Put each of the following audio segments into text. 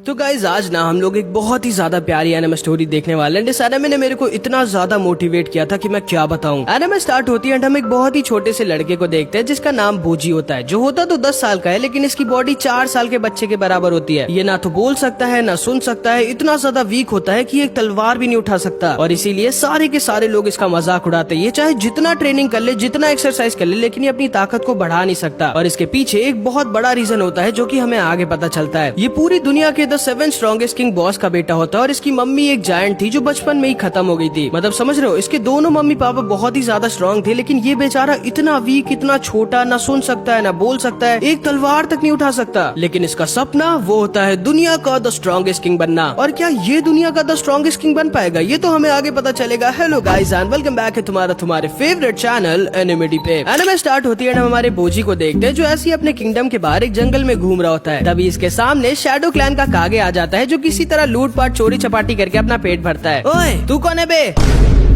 तो गाइज आज ना हम लोग एक बहुत ही ज्यादा प्यारी एनिमे स्टोरी देखने वाले हैं। इस एनिमे ने मेरे को इतना ज्यादा मोटिवेट किया था कि मैं क्या बताऊं। एनिमे स्टार्ट होती है एंड हम एक बहुत ही छोटे से लड़के को देखते हैं जिसका नाम बोजी होता है, जो होता तो 10 साल का है लेकिन इसकी बॉडी 4 साल के बच्चे के बराबर होती है। ये ना तो बोल सकता है ना सुन सकता है, इतना ज्यादा वीक होता है कि एक तलवार भी नहीं उठा सकता और इसीलिए सारे के सारे लोग इसका मजाक उड़ाते हैं। ये चाहे जितना ट्रेनिंग कर ले, जितना एक्सरसाइज कर ले, लेकिन ये अपनी ताकत को बढ़ा नहीं सकता। और इसके पीछे एक बहुत बड़ा रीजन होता है जो कि हमें आगे पता चलता है। ये पूरी दुनिया के द 7 स्ट्रॉन्गेस्ट किंग बॉस का बेटा होता है और इसकी मम्मी एक जायंट थी जो बचपन में ही खत्म हो गई थी। मतलब समझ रहे हो, इसके दोनों मम्मी पापा बहुत ही ज्यादा स्ट्रॉन्ग थे लेकिन ये बेचारा इतना वीक, इतना छोटा, ना सुन सकता है ना बोल सकता है, एक तलवार तक नहीं उठा सकता। लेकिन इसका सपना वो होता है दुनिया का द स्ट्रॉन्गेस्ट किंग बनना। और क्या ये दुनिया का द स्ट्रॉन्गेस्ट किंग बन पाएगा, ये तो हमें आगे पता चलेगा। Hello guys and welcome back है तुम्हारे फेवरेट चैनल एनिमेडी पे। एनिमे स्टार्ट होती है, हम हमारे बोजी को देखते हैं जो ऐसे ही अपने किंगडम के बाहर एक जंगल में घूम रहा होता है। तभी इसके सामने शैडो क्लैन का कागे आ जाता है जो किसी तरह लूटपाट चोरी चपाटी करके अपना पेट भरता है। ओए तू कौन है बे,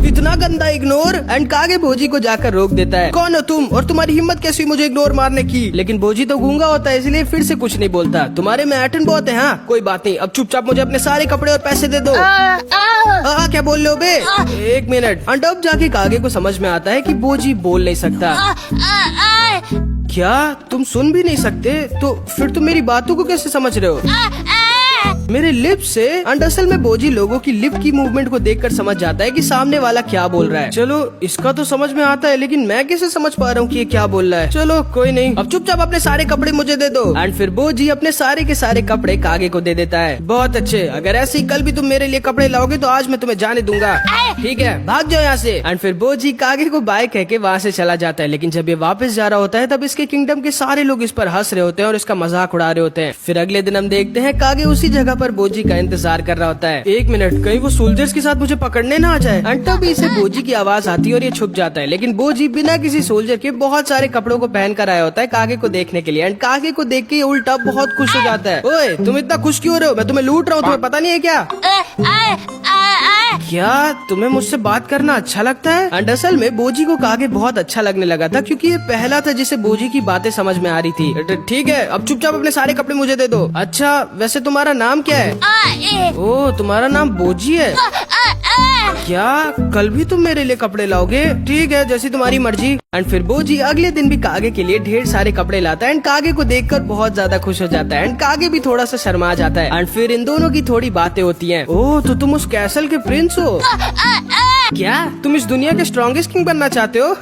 इतना गंदा इग्नोर। एंड कागे भोजी को जाकर रोक देता है। कौन हो तुम और तुम्हारी हिम्मत कैसी मुझे इग्नोर मारने की। लेकिन भोजी तो गूंगा होता है इसलिए फिर से कुछ नहीं बोलता। तुम्हारे में एटन बहुत है। हाँ कोई बात नहीं, अब चुपचाप मुझे अपने सारे कपड़े और पैसे दे दो। क्या बोल रहे हो बे, एक मिनट। एंड अब जाके कागे को समझ में आता है कि भोजी बोल नहीं सकता। क्या तुम सुन भी नहीं सकते, तो फिर तुम मेरी बातों को कैसे समझ रहे हो। मेरे लिप से। एंड असल में बोजी लोगों की लिप की मूवमेंट को देखकर समझ जाता है कि सामने वाला क्या बोल रहा है। चलो इसका तो समझ में आता है लेकिन मैं कैसे समझ पा रहा हूँ कि ये क्या बोल रहा है। चलो कोई नहीं, अब चुपचाप अपने सारे कपड़े मुझे दे दो। एंड फिर बोजी अपने सारे के सारे कपड़े कागे को दे देता है। बहुत अच्छे, अगर ऐसे ही कल भी तुम मेरे लिए कपड़े लाओगे तो आज मैं तुम्हें जाने दूंगा। ठीक है, भाग जाओ यहाँ से। एंड फिर बोजी कागे को बाय कह के वहाँ से चला जाता है। लेकिन जब ये वापस जा रहा होता है तब इसके किंगडम के सारे लोग इस पर हंस रहे होते हैं और इसका मजाक उड़ा रहे होते हैं। फिर अगले दिन हम देखते हैं कागे उसी जगह पर बोजी का इंतजार कर रहा होता है। एक मिनट, कहीं वो सोल्जर्स के साथ मुझे पकड़ने ना आ जाए। एंड तभी इसे बोजी की आवाज आती है और ये छुप जाता है। लेकिन बोजी बिना किसी सोल्जर के बहुत सारे कपड़ों को पहन कर आया होता है कागे को देखने के लिए। एंड कागे को देख के ये उल्टा बहुत खुश हो जाता है। ओए तुम इतना खुश क्यों हो रहे हो, मैं तुम्हें लूट रहा हूँ, तुम्हें पता नहीं है क्या। क्या तुम्हें मुझसे बात करना अच्छा लगता है। एंड असल में बोजी को कागे बहुत अच्छा लगने लगा था क्योंकि ये पहला था जिसे बोजी की बातें समझ में आ रही थी। ठीक है, अब चुपचाप अपने सारे कपड़े मुझे दे दो। अच्छा वैसे तुम्हारा नाम क्या है। ओ तुम्हारा नाम बोजी है। क्या कल भी तुम मेरे लिए कपड़े लाओगे। ठीक है, जैसी तुम्हारी मर्जी। एंड फिर बोजी अगले दिन भी कागे के लिए ढेर सारे कपड़े लाता है। एंड कागे को देखकर बहुत ज्यादा खुश हो जाता है। एंड कागे भी थोड़ा सा शर्मा जाता है। एंड फिर इन दोनों की थोड़ी बातें होती हैं। ओह तो तुम उस कैसल के प्रिंस हो। क्या तुम इस दुनिया के स्ट्रॉन्गेस्ट किंग बनना चाहते हो।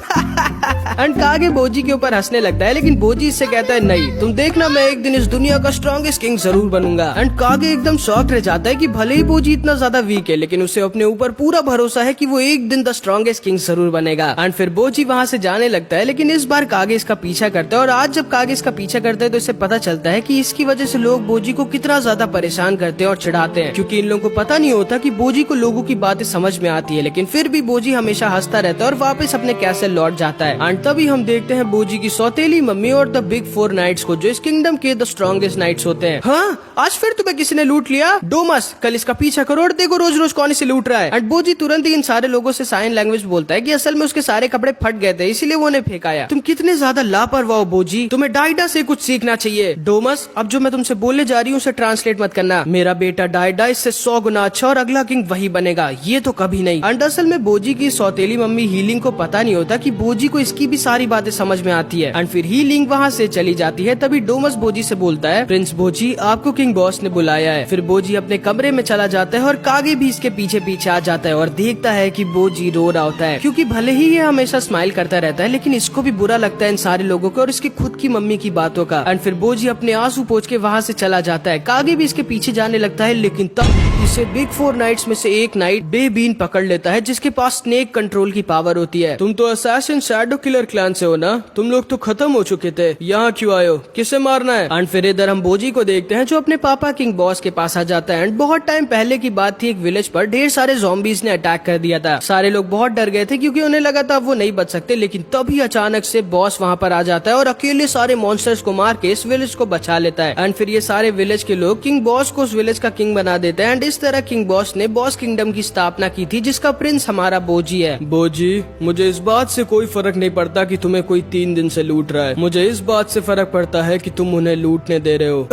एंड कागे बोजी के ऊपर हंसने लगता है लेकिन बोजी इससे कहता है नहीं, तुम देखना मैं एक दिन इस दुनिया का स्ट्रॉन्गेस्ट किंग जरूर बनूंगा। एंड कागे एकदम शॉक्ड रह जाता है कि भले ही बोजी इतना ज्यादा वीक है लेकिन उसे अपने ऊपर पूरा भरोसा है कि वो एक दिन द स्ट्रॉन्गेस्ट किंग जरूर बनेगा। एंड फिर बोजी वहाँ से जाने लगता है लेकिन इस बार कागे इसका पीछा करता है। और आज जब कागे इसका पीछा करता है तो इसे पता चलता है कि इसकी वजह से लोग बोजी को कितना ज्यादा परेशान करते हैं और चिढ़ाते हैं, क्योंकि इन लोगों को पता नहीं होता कि बोजी को लोगों की बातें समझ में आती है। लेकिन फिर भी बोजी हमेशा हंसता रहता है और वापस अपने कैसल लौट जाता है। एंड तभी हम देखते हैं बोजी की सौतेली मम्मी और द बिग 4 नाइट्स को, जो इस किंगडम के द स्ट्रॉन्गेस्ट नाइट्स होते हैं। हाँ आज फिर तुम्हें किसी ने लूट लिया। डोमस कल इसका पीछा करो और देखो रोज रोज कौन इसे लूट रहा है। एंड बोजी तुरंत ही इन सारे लोगों से साइन लैंग्वेज बोलता है कि असल में उसके सारे कपड़े फट गए थे इसीलिए वो उन्हें फेंकाया। तुम कितने ज्यादा लापरवाह हो बोजी, तुम्हें डाइडा से कुछ सीखना चाहिए। डोमस अब जो मैं तुमसे बोलने जा रही हूँ उसे ट्रांसलेट मत करना। मेरा बेटा डाइडा इससे 100 गुना अच्छा और अगला किंग वही बनेगा, ये तो कभी नहीं। एंड असल में बोजी की सौतेली मम्मी हीलिंग को पता नहीं होता कि बोजी को इसकी भी सारी बातें समझ में आती है। एंड फिर हीलिंग वहाँ से चली जाती है। तभी डोमस बोजी से बोलता है प्रिंस बोजी आपको किंग बॉस ने बुलाया है। फिर बोजी अपने कमरे में चला जाता है और कागे भी इसके पीछे पीछे आ जाता है और देखता है कि बोजी रो रहा होता है, क्योंकि भले ही ये हमेशा स्माइल करता रहता है लेकिन इसको भी बुरा लगता है इन सारे लोगों को और इसकी खुद की मम्मी की बातों का। एंड फिर बोजी अपने आंसू पोंछ के वहाँ से चला जाता है। कागे भी इसके पीछे जाने लगता है लेकिन तब इसे बिग 4 नाइट्स में से एक नाइट बेबीन पकड़ लेता है जिसके पास स्नेक कंट्रोल की पावर होती है। तुम तो असैसिन शैडो किलर क्लैन से हो ना, तुम लोग तो खत्म हो चुके थे, यहाँ क्यों आए हो, किसे मारना है। एंड फिर इधर हम बोजी को देखते हैं जो अपने पापा किंग बॉस के पास आ जाता है। एंड बहुत टाइम पहले की बात थी, एक विलेज पर ढेर सारे ज़ॉम्बीज ने अटैक कर दिया था। सारे लोग बहुत डर गए थे क्योंकि उन्हें लगा था वो नहीं बच सकते। लेकिन तभी अचानक से बॉस वहाँ पर आ जाता है और अकेले सारे मॉन्स्टर्स को मार के इस विलेज को बचा लेता है। एंड फिर ये सारे विलेज के लोग किंग बॉस को उस विलेज का किंग बना देते हैं। एंड इस तरह किंग बॉस ने बॉस किंगडम की स्थापना की थी जिसका प्रिंस हमारा बोजी है। बोजी मुझे इस बात से कोई कोई फर्क नहीं पड़ता कि तुम्हें कोई 3 दिन से लूट रहा है, मुझे इस बात से फर्क पड़ता है कि तुम उन्हें लूटने दे रहे हो।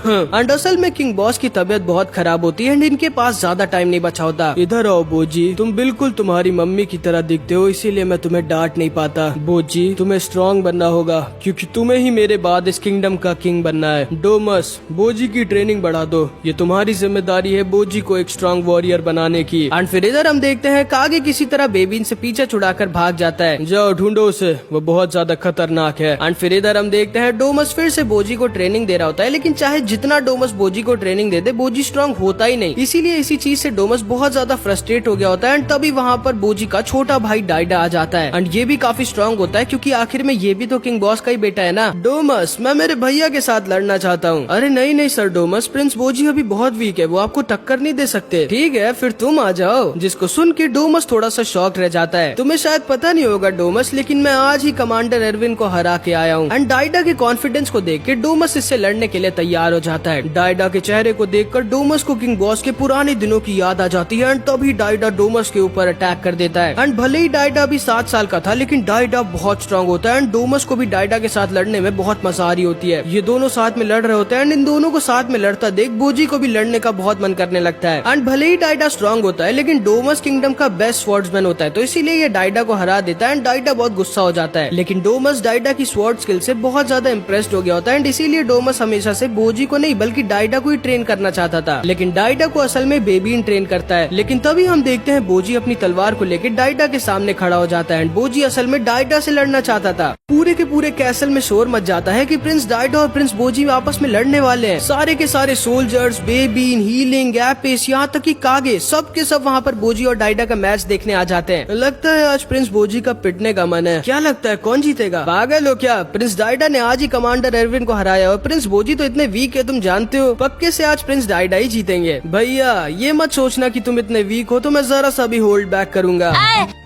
एंड असल में किंग बॉस की तबीयत बहुत खराब होती है एंड इनके पास ज्यादा टाइम नहीं बचा होता। इधर आओ बोजी, तुम बिल्कुल तुम्हारी मम्मी की तरह दिखते हो, इसीलिए मैं तुम्हें डांट नहीं पाता। बोजी तुम्हें स्ट्रॉन्ग बनना होगा क्योंकि तुम्हें ही मेरे बाद इस किंगडम का किंग बनना है। डोमस बोजी की ट्रेनिंग बढ़ा दो, ये तुम्हारी जिम्मेदारी है बोजी को एक स्ट्रॉन्ग वॉरियर बनाने की। एंड फिर इधर हम देखते हैं कागे किसी तरह बेबीन से पीछे छुड़ाकर भाग जाता है। जाओ ढूंढो उसे, वो बहुत ज्यादा खतरनाक है। एंड फिर इधर हम देखते हैं डोमस फिर से बोजी को ट्रेनिंग दे रहा होता है, लेकिन चाहे जितना डोमस बोजी को ट्रेनिंग दे दे बोजी स्ट्रॉन्ग होता ही नहीं। इसीलिए इसी चीज से डोमस बहुत ज्यादा फ्रस्ट्रेट हो गया होता है एंड तभी वहाँ पर बोजी का छोटा भाई डाइडा आ जाता है एंड ये भी काफी स्ट्रॉन्ग होता है क्योंकि आखिर में ये भी तो किंग बॉस का ही बेटा है ना। डोमस मैं मेरे भैया के साथ लड़ना चाहता हूँ। अरे नहीं नहीं सर डोमस, प्रिंस बोजी अभी बहुत वीक है, वो आपको टक्कर नहीं दे सकते। ठीक है फिर तुम आ जाओ। जिसको सुन के डोमस थोड़ा सा शॉक रह जाता है। तुम्हें शायद पता नहीं होगा डोमस, लेकिन मैं आज ही कमांडर एरविन को हरा के आया हूँ। एंड डाइडा के कॉन्फिडेंस को देख के डोमस इससे लड़ने के लिए तैयार हो जाता है। डाइडा के चेहरे को देखकर डोमस को किंग बॉस के पुराने दिनों की याद आ जाती है एंड तभी डाइडा डोमस के ऊपर अटैक कर देता है। एंड भले ही डाइडा भी 7 साल का था, लेकिन डाइडा बहुत स्ट्रॉन्ग होता है एंड डोमस को भी डाइडा के साथ लड़ने में बहुत मजा आ रही होती है। ये दोनों साथ में लड़ रहे होते हैं एंड इन दोनों को साथ में लड़ता देख बोजी को भी लड़ने का बहुत मन करने लगता है। एंड भले ही डाइडा स्ट्रॉन्ग होता है, लेकिन डोमस किंगडम का बेस्ट स्वॉर्ड्समैन होता है, तो इसीलिए ये डाइडा को हरा देता है एंड डाइडा बहुत गुस्सा हो जाता है। लेकिन डोमस डाइडा की स्वॉर्ड स्किल से बहुत ज्यादा इम्प्रेस्ड हो गया होता है एंड इसीलिए डोमस हमेशा से बोजी को नहीं बल्कि डाइडा को ही ट्रेन करना चाहता था। लेकिन डाइडा को असल में बेबीन ट्रेन करता है। लेकिन तभी हम देखते हैं बोजी अपनी तलवार को लेकर डाइडा के सामने खड़ा हो जाता है एंड बोजी असल में डाइडा से लड़ना चाहता था। पूरे के पूरे कैसल में शोर मच जाता है कि प्रिंस डाइडा और प्रिंस बोजी आपस में लड़ने वाले हैं। सारे के सारे सोल्जर्स, बेबीन, हीलिंग, एपिस, यहाँ तक कि कागे, सब के सब वहाँ पर बोजी और डाइडा का मैच देखने आ जाते हैं। लगता है आज प्रिंस बोजी का पिटने का मन है। क्या लगता है कौन जीतेगा? पागल हो क्या? प्रिंस डाइडा ने आज ही कमांडर एरविन को हराया और प्रिंस बोजी तो इतने वीक है, तुम जानते हो। पक्के से आज प्रिंस डाइडा ही जीतेंगे। भैया ये मत सोचना कि तुम इतने वीक हो तो मैं जरा सा भी होल्ड बैक करूंगा।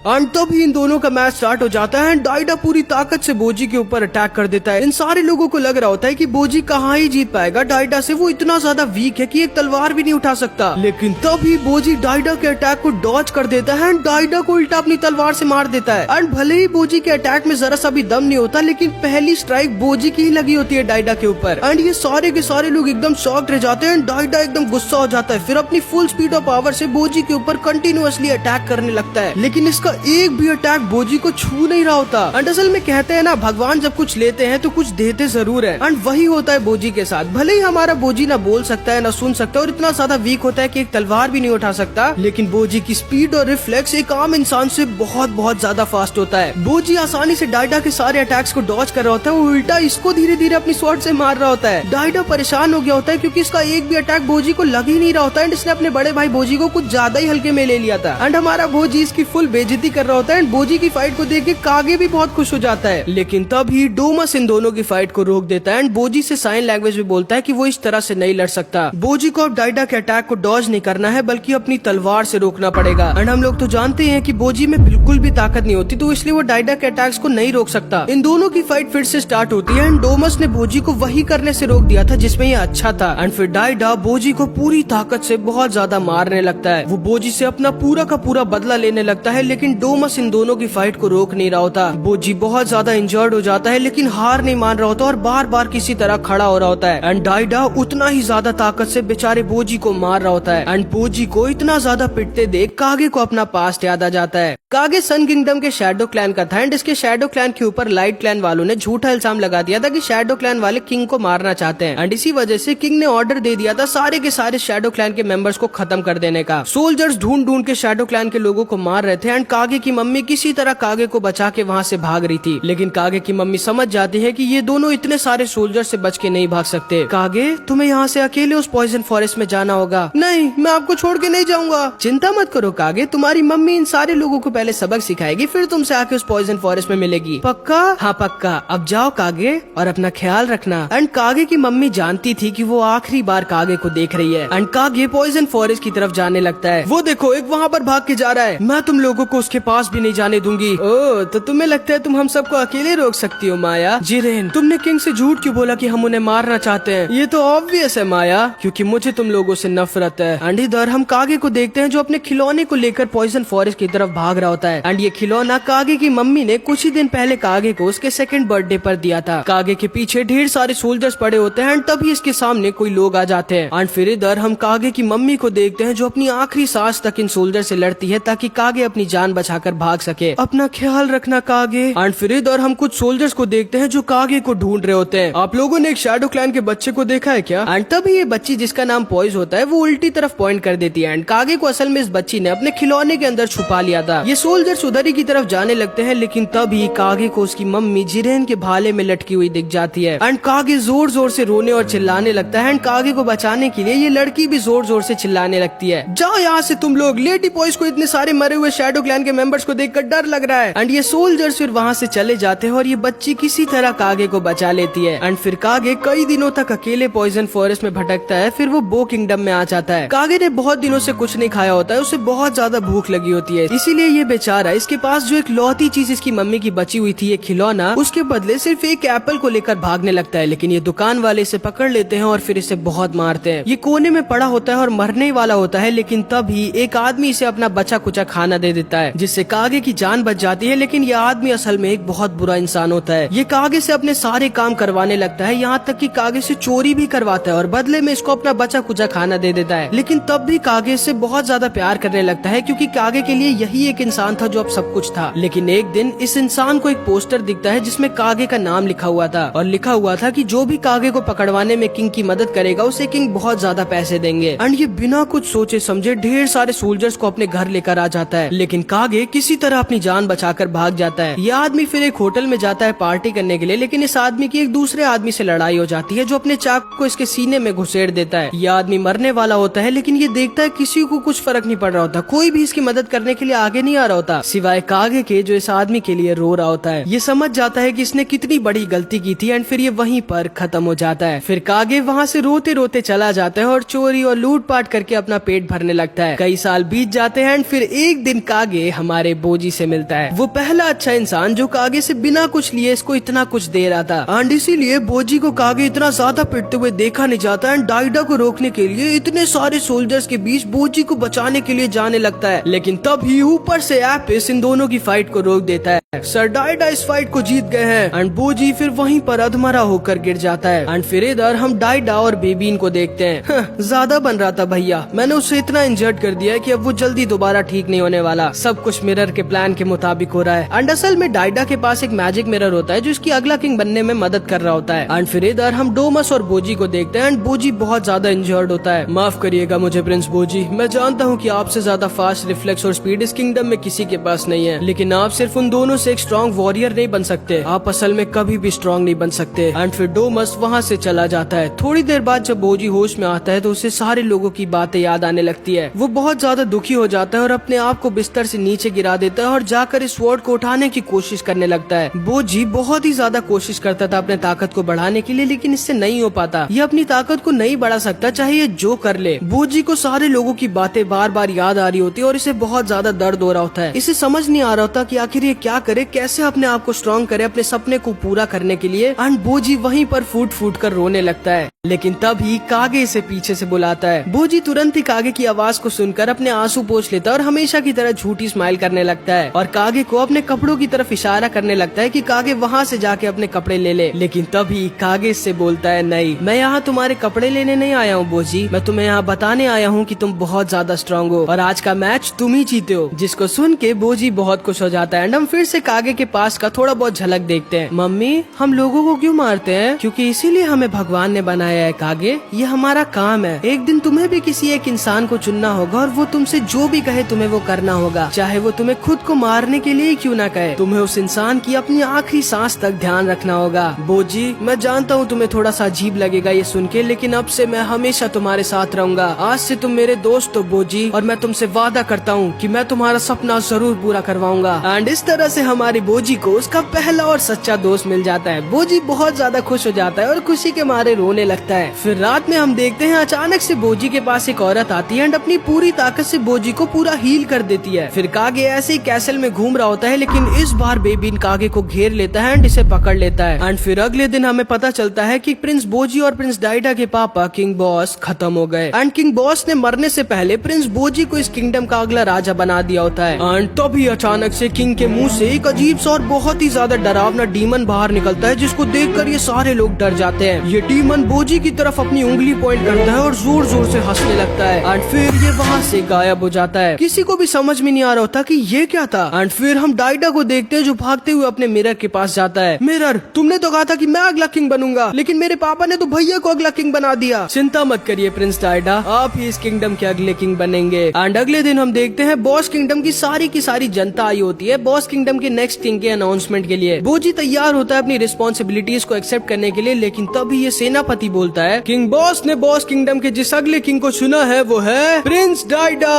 एंड तभी इन दोनों का मैच स्टार्ट हो जाता है एंड डाइडा पूरी ताकत से बोजी के ऊपर अटैक कर देता है। इन सारे लोगों को लग रहा होता है कि बोजी कहाँ ही जीत पाएगा डाइडा से, वो इतना ज्यादा वीक है कि एक तलवार भी नहीं उठा सकता। लेकिन तभी बोजी डाइडा के अटैक को डॉज कर देता है एंड डाइडा को उल्टा अपनी तलवार से मार देता है। एंड भले ही बोजी के अटैक में जरा सा भी दम नहीं होता, लेकिन पहली स्ट्राइक बोजी की ही लगी होती है डाइडा के ऊपर। एंड ये सारे के सारे लोग एकदम शॉक्ड रह जाते हैं। डाइडा एकदम गुस्सा हो जाता है, फिर अपनी फुल स्पीड ऑफ पावर से बोजी के ऊपर कंटिन्यूअसली अटैक करने लगता है। लेकिन इसका एक भी अटैक बोजी को छू नहीं रहा होता। एंड असल में कहते हैं ना, भगवान जब कुछ लेते हैं तो कुछ देते जरूर है एंड वही होता है बोजी के साथ। भले ही हमारा बोजी ना बोल सकता है ना सुन सकता है और इतना ज्यादा वीक होता है कि एक तलवार भी नहीं उठा सकता, लेकिन बोजी की स्पीड और रिफ्लेक्स एक आम इंसान से बहुत बहुत ज्यादा फास्ट होता है। बोजी आसानी से डाइडा के सारे अटैक्स को डॉज कर रहा होता है, वो उल्टा इसको धीरे धीरे अपनी स्वॉर्ड से मार रहा होता है। डाइडा परेशान हो गया होता है क्योंकि इसका एक भी अटैक बोजी को लग ही नहीं रहा होता है एंड इसने अपने बड़े भाई बोजी को कुछ ज्यादा ही हल्के में ले लिया था। एंड हमारा बोजी इसकी फुल बेइज्जती कर रहा होता है एंड बोजी की फाइट को देख के कागे भी बहुत खुश हो जाता है। लेकिन तभी डोमस इन दोनों की फाइट को रोक देता है एंड बोजी से साइन लैंग्वेज में बोलता है कि वो इस तरह से नहीं लड़ सकता। बोजी को अब डाइडा के अटैक को डॉज नहीं करना है बल्कि अपनी तलवार से रोकना पड़ेगा। एंड हम लोग तो जानते हैं कि बोजी में बिल्कुल भी ताकत नहीं होती, तो इसलिए वो डाइडा के अटैक्स को नहीं रोक सकता। इन दोनों की फाइट फिर से स्टार्ट होती है एंड डोमस ने बोजी को वही करने से रोक दिया था जिसमें ये अच्छा था। एंड फिर डाइडा बोजी को पूरी ताकत से बहुत ज्यादा मारने लगता है। वो बोजी से अपना पूरा का पूरा बदला लेने लगता है, लेकिन डोमस इन दोनों की फाइट को रोक नहीं रहा होता। बोजी बहुत ज्यादा इंजर्ड हो जाता है, लेकिन हार नहीं मान रहा होता और बार बार किसी तरह खड़ा हो रहा होता है। एंड डाइडा उतना ही ज्यादा ताकत से बेचारे बोजी को मार रहा होता है। एंड बोजी को इतना ज्यादा पिटते देख कागे को अपना पास्ट याद आ जाता है। कागे सन किंगडम के शैडो क्लैन का था एंड इसके शैडो क्लैन के ऊपर लाइट क्लैन वालों ने झूठा इल्जाम लगा दिया था कि शैडो क्लैन वाले किंग को मारना चाहते हैं। एंड इसी वजह से किंग ने ऑर्डर दे दिया था सारे के सारे शैडो क्लैन के मेंबर्स को खत्म कर देने का। सोल्जर्स ढूंढ ढूंढ के शैडो क्लैन के लोगों को मार रहे थे एंड कागे की मम्मी किसी तरह कागे को बचा के वहाँ से भाग रही थी। लेकिन कागे की मम्मी समझ जाती है कि ये दोनों इतने सारे सोल्जर से बच के नहीं भाग सकते। कागे तुम्हें यहाँ से अकेले उस पॉइजन फॉरेस्ट में जाना होगा। नहीं, मैं आपको छोड़ के नहीं जाऊंगा। चिंता मत करो कागे, तुम्हारी मम्मी इन सारे लोगों को पहले सबक सिखाएगी, फिर तुमसे आके उस पॉइजन फॉरेस्ट में मिलेगी। पक्का? हाँ पक्का। अब जाओ कागे और अपना ख्याल रखना। एंड कागे की मम्मी जानती थी कि वो आखिरी बार कागे को देख रही है। एंड कागे पॉइजन फॉरेस्ट की तरफ जाने लगता है। वो देखो, एक वहाँ पर भाग के जा रहा है। मैं तुम लोगों को उस उसके पास भी नहीं जाने दूंगी। ओह, तो तुम्हें लगता है तुम हम सबको अकेले रोक सकती हो माया? जिरेन, तुमने किंग से झूठ क्यों बोला कि हम उन्हें मारना चाहते हैं? ये तो ऑब्वियस है माया, क्योंकि मुझे तुम लोगों से नफरत है। एंड इधर हम कागे को देखते हैं जो अपने खिलौने को लेकर पॉइजन फॉरेस्ट की तरफ भाग रहा होता है। एंड ये खिलौना कागे की मम्मी ने कुछ ही दिन पहले कागे को उसके सेकंड बर्थडे पर दिया था। कागे के पीछे ढेर सारे सोल्जर्स पड़े होते हैं एंड तभी इसके सामने कोई लोग आ जाते हैं। एंड फिर इधर हम कागे की मम्मी को देखते हैं जो अपनी आखिरी सांस तक इन सोल्जर से लड़ती है ताकि कागे अपनी जान बचाकर भाग सके। अपना ख्याल रखना कागे। एंड फिर इधर हम कुछ सोल्जर्स को देखते हैं जो कागे को ढूंढ रहे होते हैं। आप लोगों ने एक शैडो क्लैन के बच्चे को देखा है क्या? एंड तभी ये बच्ची जिसका नाम पॉइज होता है वो उल्टी तरफ पॉइंट कर देती है। एंड कागे को असल में इस बच्ची ने अपने खिलौने के अंदर छुपा लिया था। ये सोल्जर्स उधर ही की तरफ जाने लगते हैं लेकिन तभी कागे को उसकी मम्मी जिरेन के भाले में लटकी हुई दिख जाती है। एंड कागे जोर जोर से रोने और चिल्लाने लगता है। एंड कागे को बचाने के लिए ये लड़की भी जोर जोर से चिल्लाने लगती है, जाओ यहाँ से तुम लोग। लेडी पॉइज को इतने सारे मरे हुए शैडो क्लैन के मेंबर्स को देखकर डर लग रहा है। एंड ये सोल्जर्स फिर वहाँ से चले जाते हैं और ये बच्ची किसी तरह कागे को बचा लेती है। एंड फिर कागे कई दिनों तक अकेले पॉइजन फॉरेस्ट में भटकता है। फिर वो बो किंगडम में आ जाता है। कागे ने बहुत दिनों से कुछ नहीं खाया होता है, उसे बहुत ज्यादा भूख लगी होती है, इसीलिए ये बेचारा इसके पास जो एक लौती चीज इसकी मम्मी की बची हुई थी, ये खिलौना, उसके बदले सिर्फ एक एप्पल को लेकर भागने लगता है। लेकिन ये दुकान वाले इसे पकड़ लेते हैं और फिर इसे बहुत मारते हैं। ये कोने में पड़ा होता है और मरने वाला होता है लेकिन तभी एक आदमी इसे अपना बचा कुचा खाना दे देता है जिससे कागे की जान बच जाती है। लेकिन ये आदमी असल में एक बहुत बुरा इंसान होता है। ये कागे से अपने सारे काम करवाने लगता है, यहाँ तक कि कागे से चोरी भी करवाता है और बदले में इसको अपना बचा कुचा खाना दे देता है। लेकिन तब भी कागे से बहुत ज्यादा प्यार करने लगता है क्योंकि कागे के लिए यही एक इंसान था जो अब सब कुछ था। लेकिन एक दिन इस इंसान को एक पोस्टर दिखता है जिसमें कागे का नाम लिखा हुआ था और लिखा हुआ था कि जो भी कागे को पकड़वाने में किंग की मदद करेगा उसे किंग बहुत ज्यादा पैसे देंगे। एंड ये बिना कुछ सोचे समझे ढेर सारे सोल्जर्स को अपने घर लेकर आ जाता है। लेकिन कागे किसी तरह अपनी जान बचाकर भाग जाता है। ये आदमी फिर एक होटल में जाता है पार्टी करने के लिए, लेकिन इस आदमी की एक दूसरे आदमी से लड़ाई हो जाती है जो अपने चाकू को इसके सीने में घुसेड़ देता है। ये आदमी मरने वाला होता है लेकिन ये देखता है किसी को कुछ फर्क नहीं पड़ रहा होता, कोई भी इसकी मदद करने के लिए आगे नहीं आ रहा होता सिवाय कागे के जो इस आदमी के लिए रो रहा होता है। ये समझ जाता है कि इसने कितनी बड़ी गलती की थी एंड फिर ये वहीं पर खत्म हो जाता है। फिर कागे वहाँ से रोते रोते चला जाता है और चोरी और लूटपाट करके अपना पेट भरने लगता है। कई साल बीत जाते हैं एंड फिर एक दिन कागे हमारे बोजी से मिलता है, वो पहला अच्छा इंसान जो कागे से बिना कुछ लिए इसको इतना कुछ दे रहा था। एंड इसीलिए बोजी को कागे इतना ज्यादा पिटते हुए देखा नहीं जाता एंड डाइडा को रोकने के लिए इतने सारे सोल्जर्स के बीच बोजी को बचाने के लिए जाने लगता है। लेकिन तभी ऊपर से एपिस इन दोनों की फाइट को रोक देता है। सर डाइडा इस फाइट को जीत गए हैं एंड बोजी फिर वहीं पर अधमरा होकर गिर जाता है। एंड फिर इधर हम डाइडा और बेबीन को देखते हैं। ज्यादा बन रहा था भैया, मैंने उसे इतना इंजर्ड कर दिया है कि अब वो जल्दी दोबारा ठीक नहीं होने वाला। सब कुछ मिरर के प्लान के मुताबिक हो रहा है। एंड असल में डाइडा के पास एक मैजिक मिरर होता है जो इसकी अगला किंग बनने में मदद कर रहा होता है। एंड फिर इधर हम डोमस और बोजी को देखते हैं एंड बोजी बहुत ज्यादा इंजर्ड होता है। माफ करिएगा मुझे प्रिंस बोजी, मैं जानता हूँ कि आपसे ज्यादा फास्ट रिफ्लेक्स और स्पीड इस किंगडम में किसी के पास नहीं है, लेकिन आप सिर्फ उन दोनों से एक स्ट्रॉन्ग वॉरियर नहीं बन सकते, आप असल में कभी भी स्ट्रॉन्ग नहीं बन सकते। एंड फिर डोमस वहाँ से चला जाता है। थोड़ी देर बाद जब बोजी होश में आता है तो उसे सारे लोगों की बातें याद आने लगती है। वो बहुत ज्यादा दुखी हो जाता है और अपने आप को बिस्तर से नीचे गिरा देता है और जाकर इस स्वॉर्ड को उठाने की कोशिश करने लगता है। बोजी बहुत ही ज्यादा कोशिश करता था अपने ताकत को बढ़ाने के लिए, लेकिन इससे नहीं हो पाता। ये अपनी ताकत को नहीं बढ़ा सकता चाहे ये जो कर ले। बोजी को सारे लोगों की बातें बार बार याद आ रही होती है और इसे बहुत ज्यादा दर्द हो रहा होता है। इसे समझ नहीं आ रहा होता कि आखिर ये क्या करे, कैसे अपने आप को स्ट्रॉन्ग करे अपने सपने को पूरा करने के लिए। एंड बोजी वहीं पर फूट फूट कर रोने लगता है। लेकिन तभी कागे इसे पीछे से बुलाता है। बोजी तुरंत ही कागे की आवाज को सुनकर अपने आंसू पोंछ लेता है और हमेशा की तरह झूठी स्माइल करने लगता है और कागे को अपने कपड़ों की तरफ इशारा करने लगता है कि कागे वहाँ से जाके अपने कपड़े ले ले। लेकिन तभी कागे इससे बोलता है, नहीं, मैं यहाँ तुम्हारे कपड़े लेने नहीं आया हूँ बोजी, मैं तुम्हें यहाँ बताने आया हूँ कि तुम बहुत ज्यादा स्ट्रॉन्ग हो और आज का मैच तुम ही जीते हो। जिसको सुन के बोजी बहुत खुश हो जाता है। एंड हम फिर से कागे के पास का थोड़ा बहुत झलक देखते हैं। मम्मी, हम लोगों को क्यों मारते हैं? क्योंकि इसीलिए हमें भगवान ने बनाया है कागे, ये हमारा काम है। एक दिन तुम्हें भी किसी एक इंसान को चुनना होगा और वो तुमसे जो भी कहे तुम्हें वो करना होगा, चाहे वो तुम्हें खुद को मारने के लिए क्यों ना कहे। तुम्हें उस इंसान की अपनी आखिरी सांस तक ध्यान रखना होगा। बोजी, मैं जानता हूँ तुम्हें थोड़ा सा अजीब लगेगा ये सुन के, लेकिन अब से मैं हमेशा तुम्हारे साथ रहूंगा। आज से तुम मेरे दोस्त हो बोजी, और मैं तुमसे वादा करता हूँ कि मैं तुम्हारा सपना जरूर पूरा करवाऊंगा। एंड इस तरह से हमारे बोजी को उसका पहला और सच्चा दोस्त मिल जाता है। बोजी बहुत ज्यादा खुश हो जाता है और खुशी के मारे रोने लगता लगता है। फिर रात में हम देखते हैं अचानक से बोजी के पास एक औरत आती है एंड अपनी पूरी ताकत से बोजी को पूरा हील कर देती है। फिर कागे ऐसे ही कैसल में घूम रहा होता है, लेकिन इस बार बेबीन कागे को घेर लेता है एंड इसे पकड़ लेता है। एंड फिर अगले दिन हमें पता चलता है कि प्रिंस बोजी और प्रिंस डाइडा के पापा किंग बॉस खत्म हो गए एंड किंग बॉस ने मरने से पहले प्रिंस बोजी को इस किंगडम का अगला राजा बना दिया होता है। एंड तभी अचानक से किंग के मुंह से एक अजीब सा और बहुत ही ज्यादा डरावना डीमन बाहर निकलता है, जिसको देखकर ये सारे लोग डर जाते हैं। ये डीमन बोजी की तरफ अपनी उंगली पॉइंट करता है और जोर जोर से हंसने लगता है एंड फिर ये वहाँ से गायब हो जाता है। किसी को भी समझ में नहीं आ रहा होता कि ये क्या था। एंड फिर हम डाइडा को देखते हैं जो भागते हुए अपने मिरर के पास जाता है। मिरर, तुमने तो कहा था कि मैं अगला किंग बनूंगा, लेकिन मेरे पापा ने तो भैया को अगला किंग बना दिया। चिंता मत करिए प्रिंस डाइडा, आप ही इस किंगडम के अगले किंग बनेंगे। एंड अगले दिन हम देखते हैं बॉस किंगडम की सारी जनता आई होती है बॉस किंगडम के नेक्स्ट किंग के अनाउंसमेंट के लिए। बोजी तैयार होता है अपनी रिस्पॉन्सिबिलिटीज को एक्सेप्ट करने के लिए, लेकिन तभी ये सेनापति बोलता है किंग बॉस ने बॉस किंगडम के जिस अगले किंग को चुना है वो है प्रिंस डाइडा।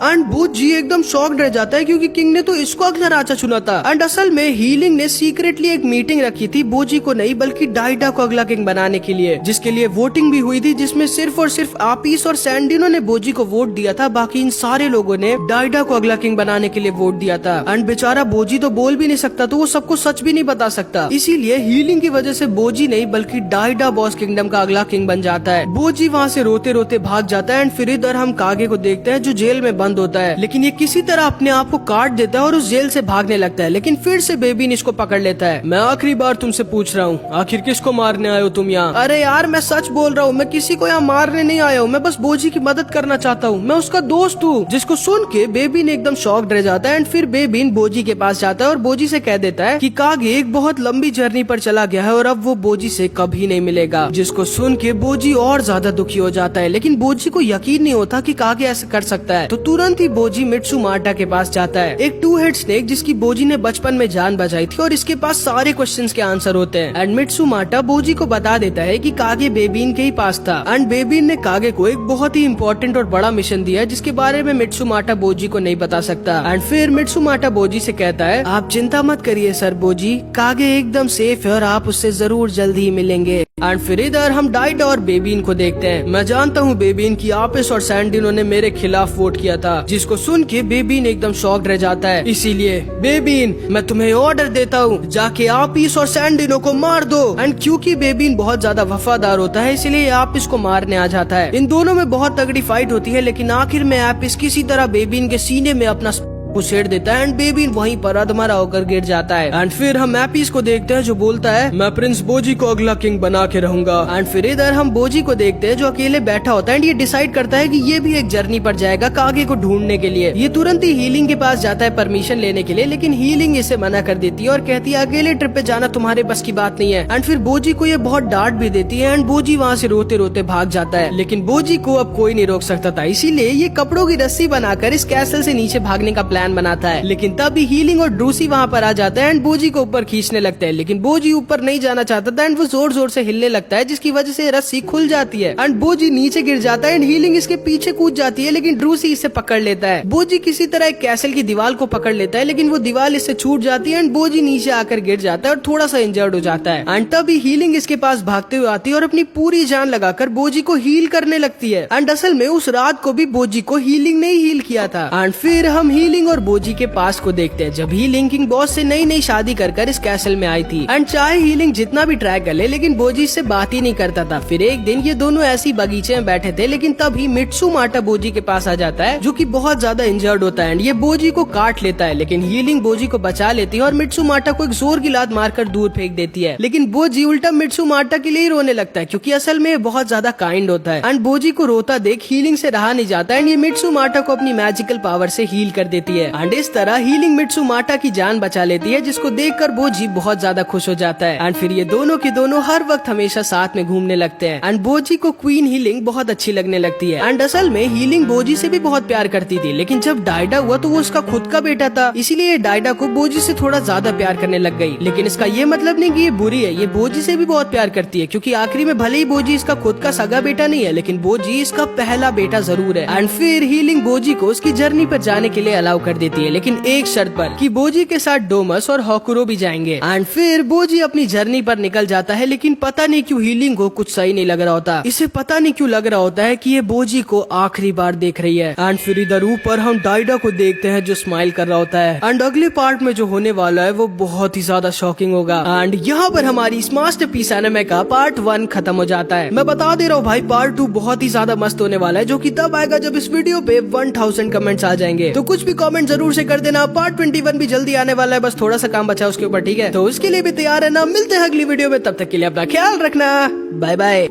एंड बोजी एकदम शॉक्ड रह जाता है क्योंकि किंग ने तो इसको अगला राजा चुना था। एंड असल में हीलिंग ने सीक्रेटली एक मीटिंग रखी थी बोजी को नहीं बल्कि डाइडा को अगला किंग बनाने के लिए, जिसके लिए वोटिंग भी हुई थी, जिसमें सिर्फ और सिर्फ आपीस और सैंडिनो ने बोजी को वोट दिया था। बाकी इन सारे लोगों ने डाइडा को अगला किंग बनाने के लिए वोट दिया था। एंड बेचारा बोजी तो बोल भी नहीं सकता, तो वो सबको सच भी नहीं बता सकता। इसीलिए हीलिंग की वजह से बोजी नहीं बल्कि डाइडा बॉस किंगडम का अगला किंग बन जाता है। बोजी वहाँ से रोते रोते भाग जाता है। एंड फिर इधर हम कागे को देखते हैं जो जेल में बंद होता है, लेकिन ये किसी तरह अपने आप को काट देता है और उस जेल से भागने लगता है। लेकिन फिर से बेबीन इसको पकड़ लेता है। मैं आखिरी बार तुमसे पूछ रहा हूँ, आखिर किसको मारने आए हो तुम यहाँ? अरे यार मैं सच बोल रहा हूँ, मैं किसी को यहाँ मारने नहीं आया हूँ, मैं बस बोजी की मदद करना चाहता हूँ, मैं उसका दोस्त हूँ। जिसको सुन के बेबीन एकदम शॉक्ड रह जाता है। एंड फिर बेबीन बोजी के पास जाता है और बोजी से कह देता है कि कागे एक बहुत लंबी जर्नी पर चला गया है और अब वो बोजी से कभी नहीं मिलेगा। जिसको सुन के बोजी और ज्यादा दुखी हो जाता है, लेकिन बोजी को यकीन नहीं होता कि कागे ऐसा कर सकता है। तो तुरंत ही बोजी मित्सुमाटा के पास जाता है, एक टू हेड स्नेक जिसकी बोजी ने बचपन में जान बचाई थी और इसके पास सारे क्वेश्चंस के आंसर होते हैं। एंड मित्सुमाटा बोजी को बता देता है कि कागे बेबीन के ही पास था। एंड बेबीन ने कागे को एक बहुत ही इम्पोर्टेंट और बड़ा मिशन दिया है जिसके बारे में मित्सुमाटा बोजी को नहीं बता सकता। एंड फिर मित्सुमाटा बोजी से कहता है आप चिंता मत करिए सर बोजी, कागे एकदम सेफ है और आप उससे जरूर जल्दी ही मिलेंगे। एंड फिर इधर हम डाइडा और बेबीन को देखते हैं। मैं जानता हूँ बेबीन की आपिस और सैंडिनो ने मेरे खिलाफ वोट किया था, जिसको सुन के बेबीन एकदम शॉक्ड रह जाता है। इसीलिए बेबीन मैं तुम्हें ऑर्डर देता हूँ, जाके आपिस और सैंडिनो को मार दो। एंड क्योंकि बेबीन बहुत ज्यादा वफादार होता है इसलिए आपिस को मारने आ जाता है। इन दोनों में बहुत तगड़ी फाइट होती है, लेकिन आखिर में आपिस किसी तरह बेबीन के सीने में अपना उछेड़ देता है एंड बेबीन वहीं पर अधमरा होकर गिर जाता है। एंड फिर हम एपिस को देखते हैं जो बोलता है मैं प्रिंस बोजी को अगला किंग बना के रहूंगा। एंड फिर इधर हम बोजी को देखते हैं जो अकेले बैठा होता है एंड ये डिसाइड करता है कि ये भी एक जर्नी पर जाएगा कागे को ढूंढने के लिए। ये तुरंत ही हीलिंग के पास जाता है परमिशन लेने के लिए, लेकिन हीलिंग इसे मना कर देती है और कहती है अकेले ट्रिप पे जाना तुम्हारे बस की बात नहीं है। एंड फिर बोजी को ये बहुत डांट भी देती है एंड बोजी वहाँ से रोते रोते भाग जाता है, लेकिन बोजी को अब कोई नहीं रोक सकता था। इसीलिए ये कपड़ों की रस्सी बनाकर इस कैसल से नीचे भागने का प्लान बनाता है। लेकिन तभी हीलिंग और ड्रूसी वहाँ पर आ जाता है एंड बोजी को ऊपर खींचने लगता है, लेकिन बोजी ऊपर नहीं जाना चाहता था एंड वो जोर जोर से हिलने लगता है जिसकी वजह से रस्सी खुल जाती है एंड बोजी नीचे गिर जाता है एंड हीलिंग इसके पीछे कूद जाती है, लेकिन ड्रूसी इसे पकड़ लेता है। बोजी किसी तरह एक कैसल की दीवार को पकड़ लेता है, लेकिन वो दीवार इससे छूट जाती है एंड बोजी नीचे आकर गिर जाता है और थोड़ा सा इंजर्ड हो जाता है। एंड तभी हीलिंग इसके पास भागते हुए आती है और अपनी पूरी जान लगाकर बोजी को हील करने लगती है। एंड असल में उस रात को भी बोजी को हीलिंग ने हील किया था। एंड फिर हम हीलिंग और बोजी के पास को देखते हैं जब हीलिंग किंग बॉस से नई नई शादी कर इस कैसल में आई थी। एंड चाहे हीलिंग जितना भी ट्राई कर ले लेकिन बोजी से बात ही नहीं करता था। फिर एक दिन ये दोनों ऐसी बगीचे में बैठे थे, लेकिन तभी मित्सुमाटा बोजी के पास आ जाता है जो कि बहुत ज्यादा इंजर्ड होता है एंड ये बोजी को काट लेता है, लेकिन हीलिंग बोजी को बचा लेती है और मित्सुमाटा को एक जोर की लात मारकर दूर फेंक देती है। लेकिन बोजी उल्टा मित्सुमाटा के लिए ही रोने लगता है क्योंकि असल में बहुत ज्यादा काइंड होता है। एंड बोजी को रोता देख हीलिंग से रहा नहीं जाता एंड ये मित्सुमाटा को अपनी मैजिकल पावर से हील कर देती है। एंड इस तरह हीलिंग मित्सुमाटा की जान बचा लेती है, जिसको देखकर बोजी बहुत ज्यादा खुश हो जाता है। एंड फिर ये दोनों के दोनों हर वक्त हमेशा साथ में घूमने लगते हैं एंड बोजी को क्वीन हीलिंग बहुत अच्छी लगने लगती है। एंड असल में हीलिंग बोजी से भी बहुत प्यार करती थी, लेकिन जब डाइडा हुआ तो वो उसका खुद का बेटा था, इसीलिए डाइडा को बोजी से थोड़ा ज्यादा प्यार करने लग गई। लेकिन इसका ये मतलब नहीं कि ये बुरी है, ये बोजी से भी बहुत प्यार करती है क्योंकि आखिरी में भले ही बोजी इसका खुद का सगा बेटा नहीं है, लेकिन बोजी इसका पहला बेटा जरूर है। एंड फिर हीलिंग बोजी को उसकी जर्नी पर जाने के लिए अलाउ कर देती है, लेकिन एक शर्त पर कि बोजी के साथ डोमस और हॉकुरो भी जाएंगे। एंड फिर बोजी अपनी जर्नी पर निकल जाता है, लेकिन पता नहीं क्यों हीलिंग को कुछ सही नहीं लग रहा होता। इसे पता नहीं क्यों लग रहा होता है कि ये बोजी को आखिरी बार देख रही है। एंड फिर इधर ऊपर हम डाइडा को देखते हैं जो स्माइल कर रहा होता है। एंड अगले पार्ट में जो होने वाला है वो बहुत ही ज्यादा शॉकिंग होगा। एंड यहाँ पर हमारी इस मास्टरपीस एनिमे का पार्ट 1 खत्म हो जाता है। मैं बता दे रहा हूँ भाई, पार्ट 2 बहुत ही ज्यादा मस्त होने वाला है, जो कि तब आएगा जब इस वीडियो पे 1000 कमेंट्स आ जाएंगे। तो कुछ भी कमेंट जरूर से कर देना। पार्ट 21 भी जल्दी आने वाला है, बस थोड़ा सा काम बचा उसके ऊपर, ठीक है? तो उसके लिए भी तैयार है ना। मिलते हैं अगली वीडियो में, तब तक के लिए अपना ख्याल रखना। Bye bye.